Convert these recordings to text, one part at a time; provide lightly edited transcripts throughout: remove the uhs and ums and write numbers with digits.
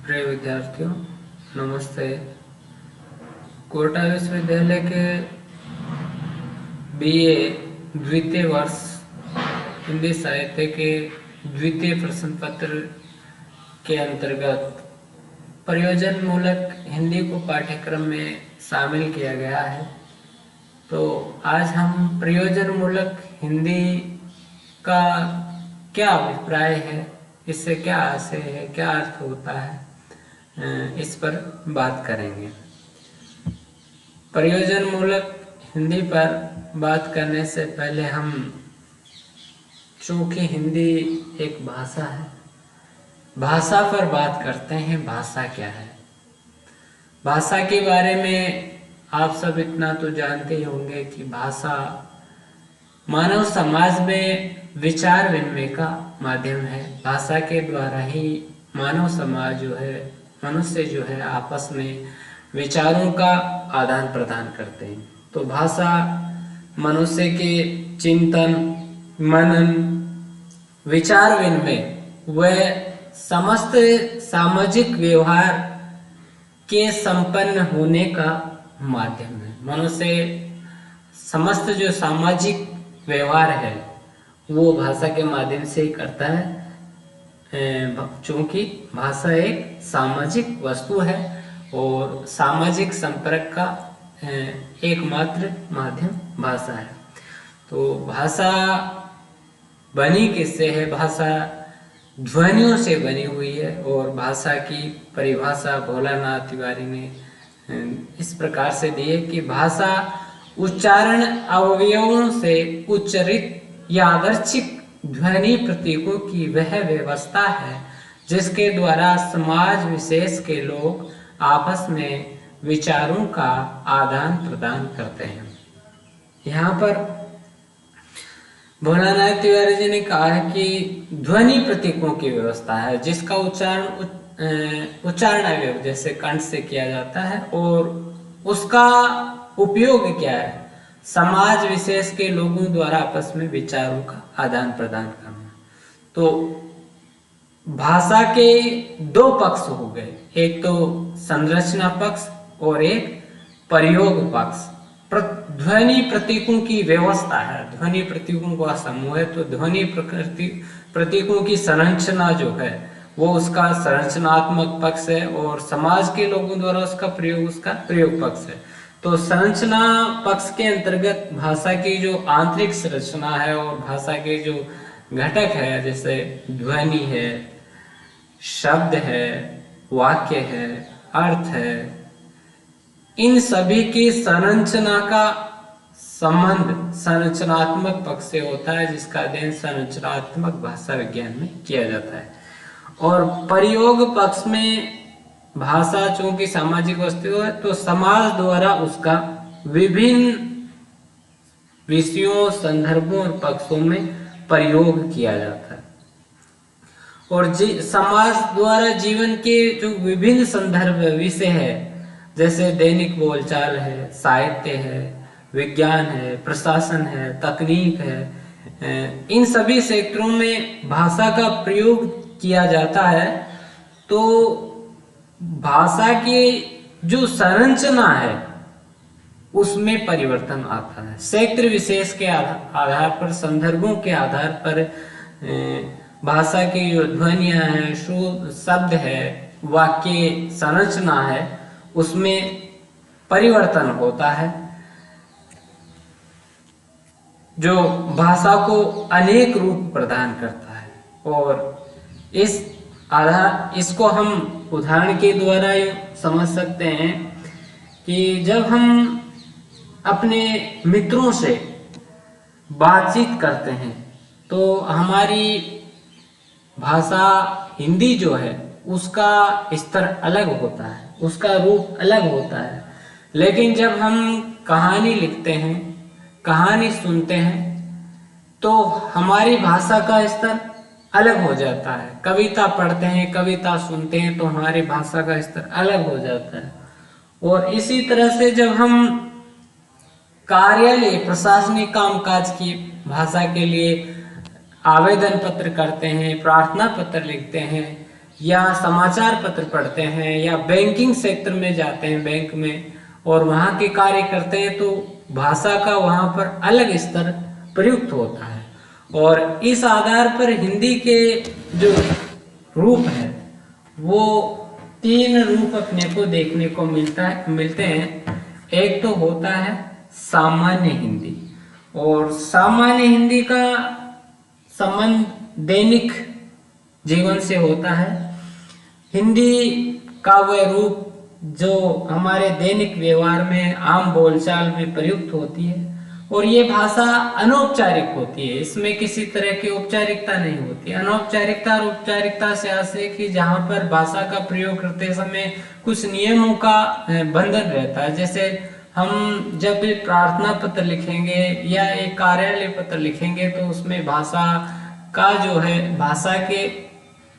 प्रिय विद्यार्थियों, नमस्ते। कोटा विश्वविद्यालय के बीए द्वितीय वर्ष हिंदी साहित्य के द्वितीय प्रश्न पत्र के अंतर्गत प्रयोजन मूलक हिंदी को पाठ्यक्रम में शामिल किया गया है। तो आज हम प्रयोजन मूलक हिंदी का क्या अभिप्राय है, इससे क्या आशय है, क्या अर्थ होता है, इस पर बात करेंगे। प्रयोजन मूलक हिंदी पर बात करने से पहले हम, चूंकि हिंदी एक भाषा है, भाषा पर बात करते हैं। भाषा क्या है? भाषा के बारे में आप सब इतना तो जानते ही होंगे कि भाषा मानव समाज में विचार विनिमय का माध्यम है। भाषा के द्वारा ही मानव समाज जो है, मनुष्य जो है, आपस में विचारों का आदान प्रदान करते हैं। तो भाषा मनुष्य के चिंतन, मनन, विचार विनिमय व समस्त सामाजिक व्यवहार के संपन्न होने का माध्यम है। मनुष्य समस्त जो सामाजिक व्यवहार है वो भाषा के माध्यम से ही करता है, चूंकि भाषा एक सामाजिक वस्तु है और सामाजिक संपर्क का एकमात्र माध्यम भाषा है। तो भाषा बनी किससे है? भाषा ध्वनियों से बनी हुई है और भाषा की परिभाषा भोलानाथ तिवारी ने इस प्रकार से दी है कि भाषा उच्चारण अवयवों से उच्चरित यादृच्छिक ध्वनि प्रतीकों की वह व्यवस्था है जिसके द्वारा समाज विशेष के लोग आपस में विचारों का आदान प्रदान करते हैं। यहाँ पर भोलानाथ तिवारी जी ने कहा है कि ध्वनि प्रतीकों की व्यवस्था है जिसका उच्चारण अवयव जैसे कंठ से किया जाता है, और उसका उपयोग क्या है? समाज विशेष के लोगों द्वारा आपस में विचारों का आदान प्रदान करना। तो भाषा के दो पक्ष हो गए, एक तो संरचना पक्ष और एक प्रयोग पक्ष। ध्वनि प्रतीकों की व्यवस्था है, ध्वनि प्रतीकों का समूह है। तो ध्वनि प्रतीकों की संरचना जो है वो उसका संरचनात्मक पक्ष है और समाज के लोगों द्वारा उसका प्रयोग पक्ष है। तो संरचना पक्ष के अंतर्गत भाषा की जो आंतरिक संरचना है और भाषा के जो घटक है, जैसे ध्वनि है, शब्द है, वाक्य है, अर्थ है, इन सभी की संरचना का संबंध संरचनात्मक पक्ष से होता है, जिसका अध्ययन संरचनात्मक भाषा विज्ञान में किया जाता है। और प्रयोग पक्ष में भाषा चूंकि सामाजिक वस्तु है तो समाज द्वारा उसका विभिन्न विषयों, संदर्भों और पक्षों में प्रयोग किया जाता है। और समाज द्वारा जीवन के जो विभिन्न संदर्भ विषय है, जैसे दैनिक बोलचाल है, साहित्य है, विज्ञान है, प्रशासन है, तकनीक है, इन सभी क्षेत्रों में भाषा का प्रयोग किया जाता है। तो भाषा की जो संरचना है उसमें परिवर्तन आता है। क्षेत्र विशेष के आधार पर, संदर्भों के आधार पर भाषा की जो ध्वनियां हैं, शब्द है, वाक्य संरचना है, उसमें परिवर्तन होता है, जो भाषा को अनेक रूप प्रदान करता है। और इसको हम उदाहरण के द्वारा समझ सकते हैं कि जब हम अपने मित्रों से बातचीत करते हैं तो हमारी भाषा हिंदी जो है उसका स्तर अलग होता है, उसका रूप अलग होता है। लेकिन जब हम कहानी लिखते हैं, कहानी सुनते हैं, तो हमारी भाषा का स्तर अलग हो जाता है। कविता पढ़ते हैं, कविता सुनते हैं, तो हमारी भाषा का स्तर अलग हो जाता है। और इसी तरह से जब हम कार्यालय, प्रशासनिक कामकाज की भाषा के लिए आवेदन पत्र करते हैं, प्रार्थना पत्र लिखते हैं, या समाचार पत्र पढ़ते हैं या बैंकिंग सेक्टर में जाते हैं बैंक में और वहाँ के कार्य करते हैं, तो भाषा का वहाँ पर अलग स्तर प्रयुक्त होता है। और इस आधार पर हिंदी के जो रूप है वो 3 रूप अपने को देखने को मिलते हैं। एक तो होता है सामान्य हिंदी, और सामान्य हिंदी का संबंध दैनिक जीवन से होता है। हिंदी का वह रूप जो हमारे दैनिक व्यवहार में, आम बोलचाल में प्रयुक्त होती है, और ये भाषा अनौपचारिक होती है। इसमें किसी तरह की औपचारिकता नहीं होती। अनौपचारिकता और औपचारिकता से आशय कि जहाँ पर भाषा का प्रयोग करते समय कुछ नियमों का बंधन रहता है। जैसे हम जब भी प्रार्थना पत्र लिखेंगे या एक कार्यालय पत्र लिखेंगे तो उसमें भाषा का जो है, भाषा के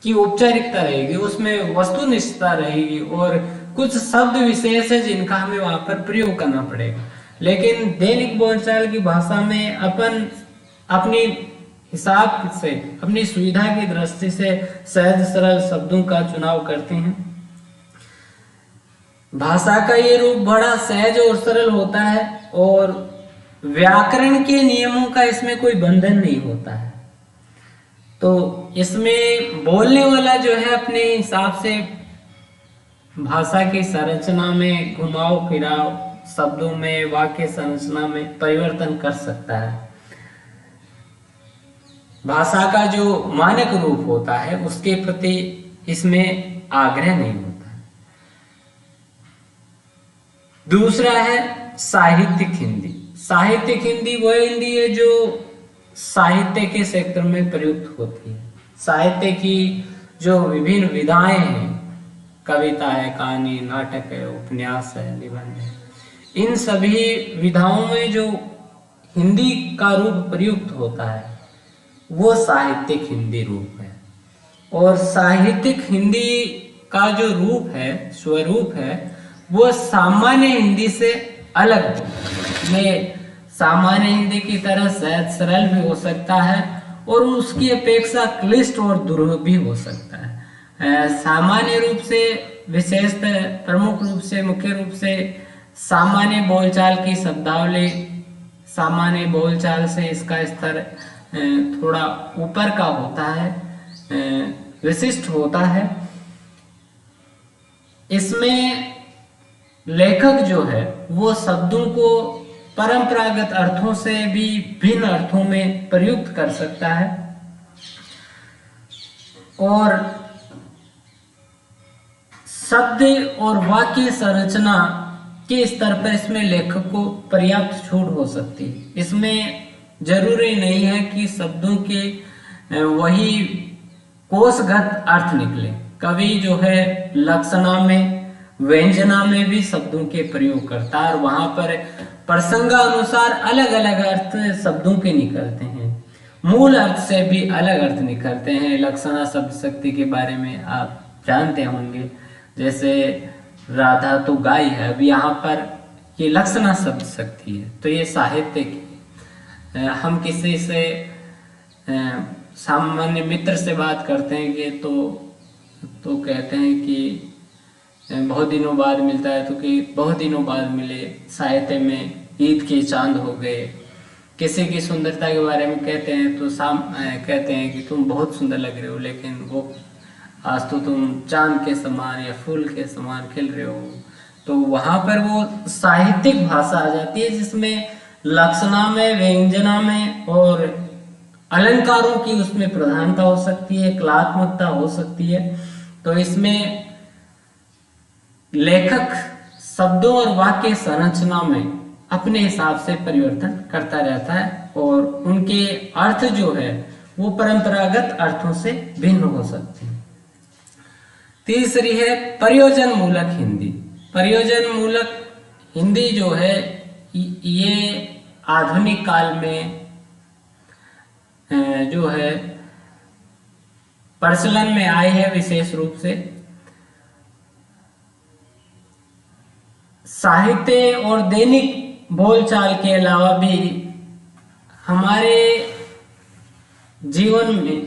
की औपचारिकता रहेगी, उसमें वस्तुनिष्ठता रहेगी और कुछ शब्द विशेष है जिनका हमें वहां पर प्रयोग करना पड़ेगा। लेकिन दैनिक बोलचाल की भाषा में अपन अपनी हिसाब से, अपनी सुविधा की दृष्टि से सहज सरल शब्दों का चुनाव करते हैं। भाषा का ये रूप बड़ा सहज और सरल होता है और व्याकरण के नियमों का इसमें कोई बंधन नहीं होता है। तो इसमें बोलने वाला जो है अपने हिसाब से भाषा की संरचना में घुमाव फिराव, शब्दों में, वाक्य संरचना में परिवर्तन कर सकता है। भाषा का जो मानक रूप होता है उसके प्रति इसमें आग्रह नहीं होता। दूसरा है साहित्यिक हिंदी। साहित्यिक हिंदी वह हिंदी है जो साहित्य के क्षेत्र में प्रयुक्त होती है। साहित्य की जो विभिन्न विधाएं हैं, कविता है, कहानी, नाटक है, उपन्यास है, निबंध है, इन सभी विधाओं में जो हिंदी का रूप प्रयुक्त होता है वो साहित्यिक हिंदी रूप है। और साहित्यिक हिंदी का जो रूप है, स्वरूप है, वो सामान्य हिंदी से अलग है। में सामान्य हिंदी की तरह सहज सरल भी हो सकता है और उसकी अपेक्षा क्लिष्ट और दुर्लभ भी हो सकता है। सामान्य रूप से, विशेषतः प्रमुख रूप से, मुख्य रूप से सामान्य बोलचाल की शब्दावली, सामान्य बोलचाल से इसका स्तर थोड़ा ऊपर का होता है, विशिष्ट होता है। इसमें लेखक जो है वो शब्दों को परंपरागत अर्थों से भी भिन्न अर्थों में प्रयुक्त कर सकता है और शब्द और वाक्य संरचना के स्तर पर इसमें लेखक को पर्याप्त छूट हो सकती है। इसमें जरूरी नहीं है कि शब्दों के वही कोशगत अर्थ निकले। कवि जो है लक्षणा में, व्यंजना में भी शब्दों के प्रयोग करता है और वहां पर प्रसंगानुसार अलग अलग अर्थ शब्दों के निकलते हैं, मूल अर्थ से भी अलग अर्थ निकलते हैं। लक्षणा शब्द शक्ति के बारे में आप जानते होंगे, जैसे राधा तो गाय है, अब यहाँ पर ये लक्षणा शब्द शक्ति है। तो ये साहित्य की, हम किसी से सामान्य मित्र से बात करते हैं कि तो कहते हैं कि बहुत दिनों बाद मिलता है, तो कि बहुत दिनों बाद मिले। साहित्य में ईद के चांद हो गए। किसी की सुंदरता के बारे में कहते हैं तो कहते हैं कि तुम बहुत सुंदर लग रहे हो, लेकिन वो आज तो तुम चांद के समान या फूल के समान खिल रहे हो। तो वहां पर वो साहित्यिक भाषा आ जाती है जिसमें लक्षणा में, व्यंजना में और अलंकारों की उसमें प्रधानता हो सकती है, कलात्मकता हो सकती है। तो इसमें लेखक शब्दों और वाक्य संरचना में अपने हिसाब से परिवर्तन करता रहता है और उनके अर्थ जो है वो परंपरागत अर्थों से भिन्न हो सकते हैं। तीसरी है प्रयोजन मूलक हिंदी। प्रयोजन मूलक हिंदी जो है ये आधुनिक काल में जो है प्रचलन में आई है। विशेष रूप से साहित्य और दैनिक बोलचाल के अलावा भी हमारे जीवन में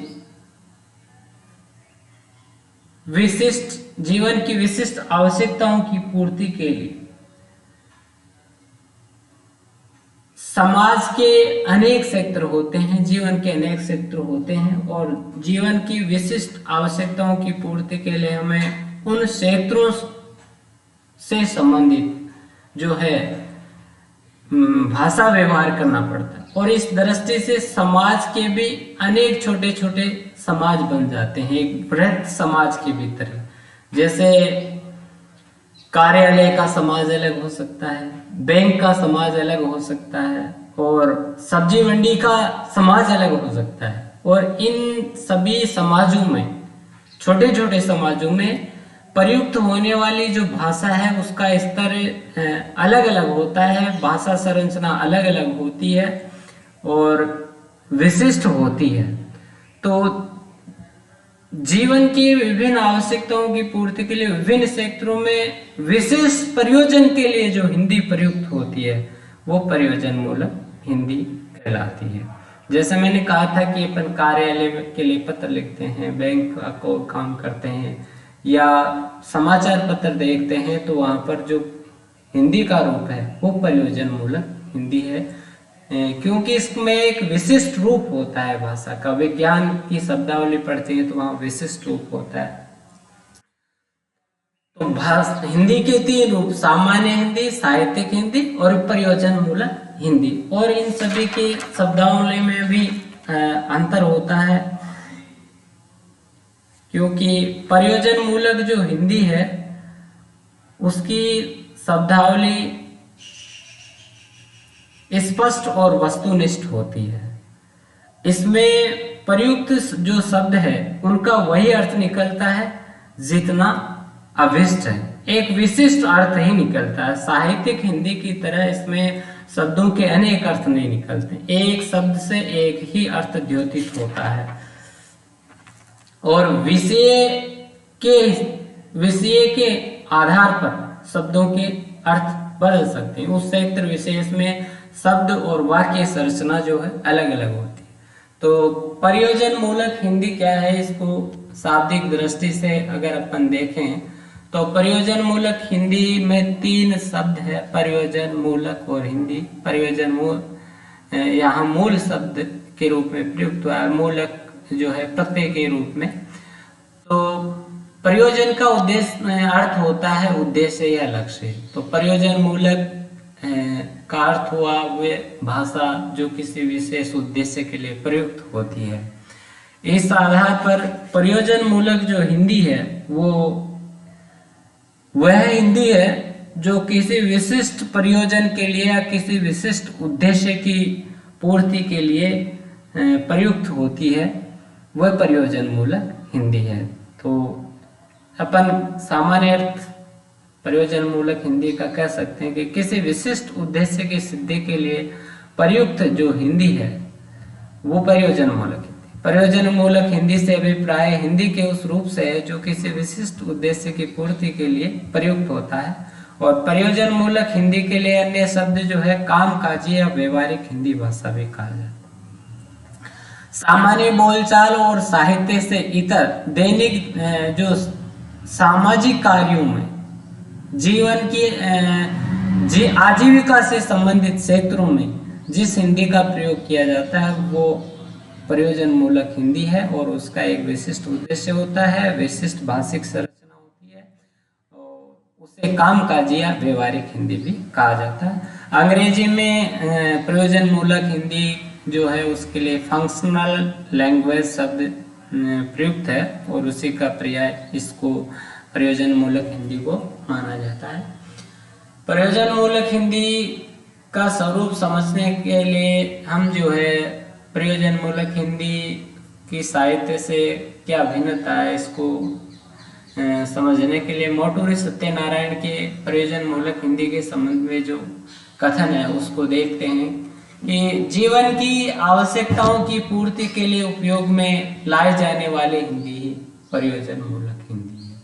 विशिष्ट जीवन की विशिष्ट आवश्यकताओं की पूर्ति के लिए समाज के अनेक क्षेत्र होते हैं, जीवन के अनेक क्षेत्र होते हैं, और जीवन की विशिष्ट आवश्यकताओं की पूर्ति के लिए हमें उन क्षेत्रों से संबंधित जो है भाषा व्यवहार करना पड़ता है। और इस दृष्टि से समाज के भी अनेक छोटे छोटे समाज बन जाते हैं एक बृहद समाज के भीतर। जैसे कार्यालय का समाज अलग हो सकता है, बैंक का समाज अलग हो सकता है, और सब्जी मंडी का समाज अलग हो सकता है। और इन सभी समाजों में, छोटे छोटे समाजों में प्रयुक्त होने वाली जो भाषा है उसका स्तर अलग अलग होता है, भाषा संरचना अलग अलग होती है और विशिष्ट होती है। तो जीवन की विभिन्न आवश्यकताओं की पूर्ति के लिए विभिन्न क्षेत्रों में विशेष प्रयोजन के लिए जो हिंदी प्रयुक्त होती है वो प्रयोजन मूलक हिंदी कहलाती है। जैसे मैंने कहा था कि अपन कार्यालय के लिए पत्र लिखते हैं, बैंक को काम करते हैं या समाचार पत्र देखते हैं, तो वहां पर जो हिंदी का रूप है वो प्रयोजन मूलक हिंदी है, क्योंकि इसमें एक विशिष्ट रूप होता है भाषा का। विज्ञान की शब्दावली पढ़ते हैं तो वहां विशिष्ट रूप होता है। तो हिंदी के 3 रूप, सामान्य हिंदी, साहित्यिक हिंदी और प्रयोजन मूलक हिंदी। और इन सभी की शब्दावली में भी अंतर होता है, क्योंकि प्रयोजन मूलक जो हिंदी है उसकी शब्दावली स्पष्ट और वस्तुनिष्ठ होती है। इसमें प्रयुक्त जो शब्द है उनका वही अर्थ निकलता है जितना अभिष्ट है, एक विशिष्ट अर्थ ही निकलता है। साहित्यिक हिंदी की तरह इसमें शब्दों के अनेक अर्थ नहीं निकलते, एक शब्द से एक ही अर्थ द्योतित होता है। और विषय के आधार पर शब्दों के अर्थ बदल सकते हैं। उस क्षेत्र विशेष में शब्द और वाक्य संरचना जो है अलग अलग होती है। तो प्रयोजन मूलक हिंदी क्या है, इसको शाब्दिक दृष्टि से अगर अपन देखें तो प्रयोजन मूलक हिंदी में 3 शब्द है, प्रयोजन, मूलक और हिंदी। प्रयोजन यहाँ मूल शब्द के रूप में प्रयुक्त हुआ है, मूलक जो है प्रत्यय के रूप में। तो प्रयोजन का उद्देश्य अर्थ होता है उद्देश्य या लक्ष्य। तो प्रयोजन मूलक का अर्थ हुआ वे भाषा जो किसी विशेष उद्देश्य के लिए प्रयुक्त होती है। इस आधार पर प्रयोजन मूलक जो हिंदी है वो वह हिंदी है जो किसी विशिष्ट प्रयोजन के लिए या किसी विशिष्ट उद्देश्य की पूर्ति के लिए प्रयुक्त होती है, वह प्रयोजन मूलक हिंदी है। तो अपन सामान्य अर्थ प्रयोजन मूलक हिंदी का कह सकते हैं कि किसी विशिष्ट उद्देश्य की सिद्धि के लिए प्रयुक्त जो हिंदी है वो प्रयोजन मूलक हिंदी। प्रयोजन मूलक हिंदी से अभिप्राय हिंदी के उस रूप से है जो किसी विशिष्ट उद्देश्य की पूर्ति के लिए प्रयुक्त होता है। और प्रयोजन मूलक हिंदी के लिए अन्य शब्द जो है कामकाजी या व्यवहारिक हिंदी भाषा भी कहा जाता है। सामान्य बोलचाल और साहित्य से इतर दैनिक जो सामाजिक कार्यों में जीवन की आजीविका से संबंधित क्षेत्रों में जिस हिंदी का प्रयोग किया जाता है वो प्रयोजन मूलक हिंदी है, और उसका एक विशिष्ट उद्देश्य होता है, विशिष्ट भाषिक संरचना होती है, और उसे कामकाजी या व्यवहारिक हिंदी भी कहा जाता है। अंग्रेजी में प्रयोजन मूलक हिंदी जो है उसके लिए फंक्शनल लैंग्वेज शब्द प्रयुक्त है, और उसी का पर्याय इसको प्रयोजन मूलक हिंदी को माना जाता है। प्रयोजन मूलक हिंदी का स्वरूप समझने के लिए हम जो है प्रयोजन मूलक हिंदी की साहित्य से क्या भिन्नता है इसको समझने के लिए मोटूरी सत्यनारायण के प्रयोजन मूलक हिंदी के संबंध में जो कथन है उसको देखते हैं कि जीवन की आवश्यकताओं की पूर्ति के लिए उपयोग में लाए जाने वाले हिंदी ही प्रयोजन मूलक हिंदी है।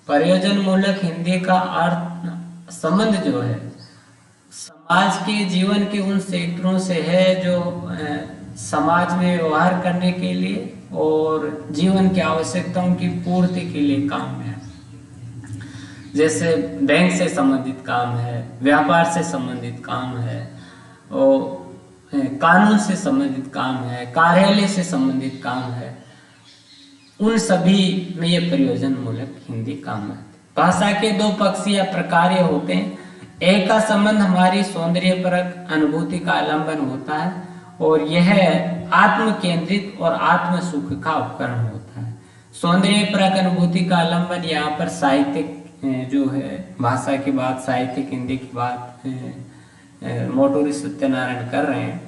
प्रयोजन मूलक हिंदी का अर्थ संबंध जो है समाज के जीवन के उन क्षेत्रों से है जो समाज में व्यवहार करने के लिए और जीवन की आवश्यकताओं की पूर्ति के लिए काम है। जैसे बैंक से संबंधित काम है, व्यापार से संबंधित काम है, और कानून से संबंधित काम है, कार्यालय से संबंधित काम है, उन सभी में ये प्रयोजन मूलक हिंदी काम है। भाषा के दो पक्षीय प्रकार होते हैं। एक का संबंध हमारी सौंदर्यपरक अनुभूति का आलंबन होता है, और यह आत्म केंद्रित और आत्म सुख का उपकरण होता है। सौंदर्यपरक अनुभूति का आलंबन यहाँ पर साहित्यिक जो है, भाषा की बात, साहित्यिक हिंदी की बात मोटूरी सत्यनारायण कर रहे हैं।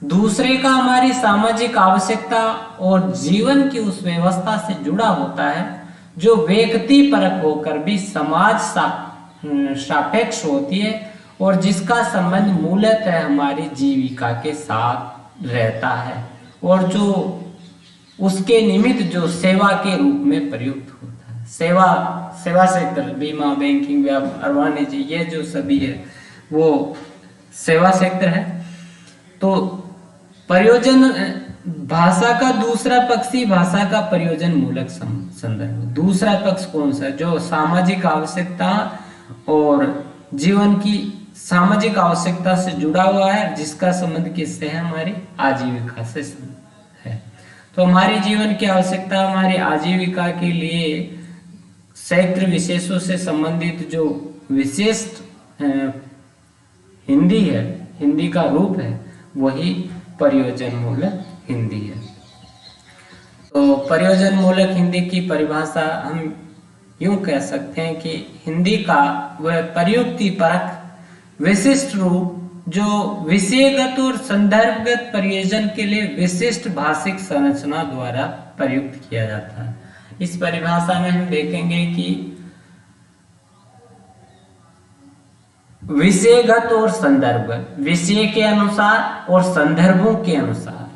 दूसरे का हमारी सामाजिक आवश्यकता और जीवन की उस व्यवस्था से जुड़ा होता है जो व्यक्ति परक होकर भी समाज सापेक्ष होती है और जिसका संबंध मूलतः हमारी जीविका के साथ रहता है, और जो उसके निमित्त जो सेवा के रूप में प्रयुक्त होता है। सेवा क्षेत्र, बीमा, बैंकिंग, व्यापार, वाणिज्य, ये जो सभी है वो सेवा क्षेत्र है। तो प्रयोजन, भाषा का दूसरा पक्षी भाषा का प्रयोजन मूलक संदर्भ। दूसरा पक्ष कौन सा? जो सामाजिक आवश्यकता और जीवन की सामाजिक आवश्यकता से जुड़ा हुआ है, जिसका संबंध किससे है? हमारी आजीविका से है। तो हमारी जीवन की आवश्यकता, हमारी आजीविका के लिए क्षेत्र विशेषों से संबंधित जो विशिष्ट हिंदी है, हिंदी का रूप है, वही प्रयोजन मूलक हिंदी है। तो प्रयोजन मूलक हिंदी की परिभाषा हम यूं कह सकते हैं कि हिंदी का वह प्रयुक्ति परक विशिष्ट रूप जो विषयगत और संदर्भगत प्रयोजन के लिए विशिष्ट भाषिक संरचना द्वारा प्रयुक्त किया जाता है। इस परिभाषा में हम देखेंगे कि विषयगत और संदर्भगत, विषय के अनुसार और संदर्भों के अनुसार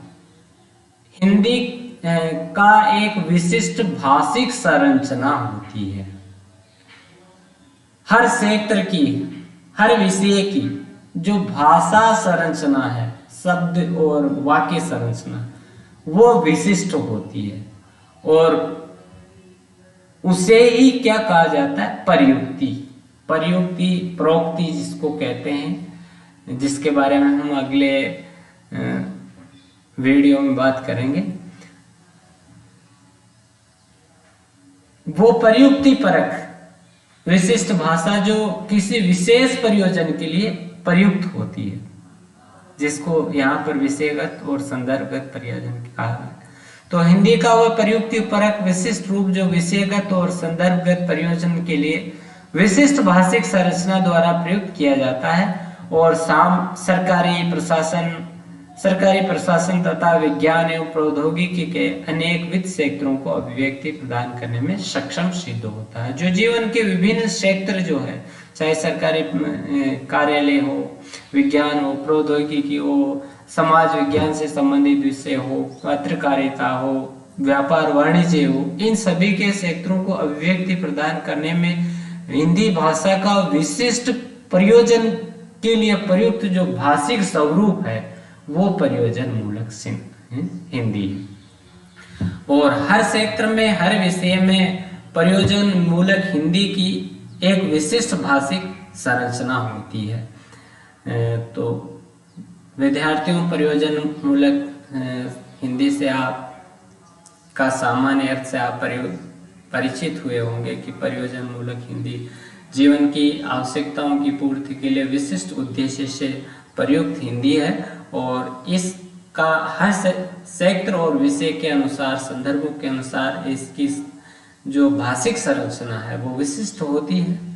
हिंदी का एक विशिष्ट भाषिक संरचना होती है। हर क्षेत्र की, हर विषय की जो भाषा संरचना है, शब्द और वाक्य संरचना, वो विशिष्ट होती है, और उसे ही क्या कहा जाता है? प्रयुक्ति। प्रयुक्ति, प्रोक्ति जिसको कहते हैं, जिसके बारे में हम अगले वीडियो में बात करेंगे। वो प्रयुक्ति परक विशिष्ट भाषा जो किसी विशेष प्रयोजन के लिए प्रयुक्त होती है, जिसको यहाँ पर विषयगत और संदर्भगत प्रयोजन कहा है। तो हिंदी का वह प्रयुक्ति परक विशिष्ट रूप जो विषयगत और संदर्भगत प्रयोजन के लिए विशिष्ट भाषिक संरचना द्वारा प्रयुक्त किया जाता है, और सरकारी प्रशासन तथा विज्ञान एवं प्रौद्योगिकी के अनेक वित्त क्षेत्रों को अभिव्यक्ति प्रदान करने में सक्षम सिद्ध होता है। जो जीवन के विभिन्न क्षेत्र जो है, चाहे सरकारी कार्यालय हो, विज्ञान हो, प्रौद्योगिकी हो, समाज विज्ञान से संबंधित विषय हो, पत्रकारिता हो, व्यापार वाणिज्य हो, इन सभी के क्षेत्रों को अभिव्यक्ति प्रदान करने में हिंदी भाषा का विशिष्ट प्रयोजन के लिए प्रयुक्त जो भाषिक स्वरूप है, वो प्रयोजन मूलक हिंदी है। और हर क्षेत्र में, हर विषय में प्रयोजन मूलक हिंदी की एक विशिष्ट भाषिक संरचना होती है। तो विद्यार्थियों, प्रयोजन मूलक हिंदी से आप का सामान्य अर्थ से आप परिचित हुए होंगे कि प्रयोजन मूलक हिंदी जीवन की आवश्यकताओं की पूर्ति के लिए विशिष्ट उद्देश्य से प्रयुक्त हिंदी है, और इसका हर क्षेत्र और विषय के अनुसार, संदर्भों के अनुसार इसकी जो भाषिक संरचना है वो विशिष्ट होती है।